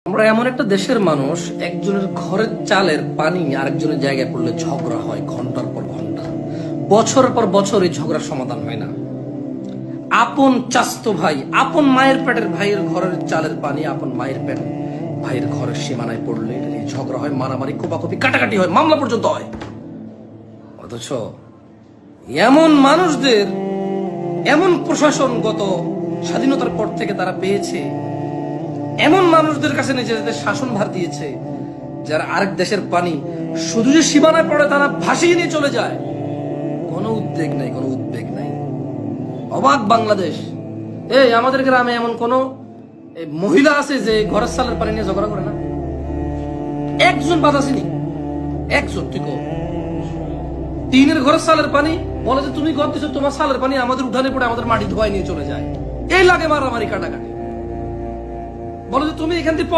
আমরা এমন একটা দেশের মানুষ, একজনের ঘরের চালের পানি আরেকজনের জায়গায় পড়লে ঝগড়া হয় ঘন্টার পর ঘন্টা, বছরের পর বছর এই ঝগড়ার সমাধান হয় না। আপন চাস্তো ভাই, আপন মায়ের পেটের ভাইয়ের ঘরের চালের পানি আপন মায়ের পেট ভাইয়ের ঘরের সীমানায় পড়লে এটা নিয়ে ঝগড়া হয়, মারামারি, কোপাকুপি, কাটাকাটি হয়, মামলা পর্যন্ত হয়। অথচ এমন মানুষদের, এমন প্রশাসন গত স্বাধীনতার পর থেকে তারা পেয়েছে, এমন মানুষদের কাছে নিজেদের শাসনভার দিয়েছে, যারা আরেক দেশের পানি শুধু যে সীমানায় পড়ে তারা ভাসিয়ে নিয়ে চলে যায়, কোনো উদ্বেগ নাই, কোনো উদ্বেগ নাই। অবাক বাংলাদেশ। এই আমাদের গ্রামে এমন কোন মহিলা আছে যে ঘরের সালের পানি নিয়ে ঝগড়া করে না? একজন বাদ আসেনি, একজন। তুই কো টিনের ঘরের সালের পানি বলে যে তুমি ঘর দিছো, তোমার সালের পানি আমাদের উঠানে পড়ে আমাদের মাটি ধোয়ায় নিয়ে চলে যায়, এই লাগে মারামারি, কাটাকাটি। বলে যে তুমি এখান থেকে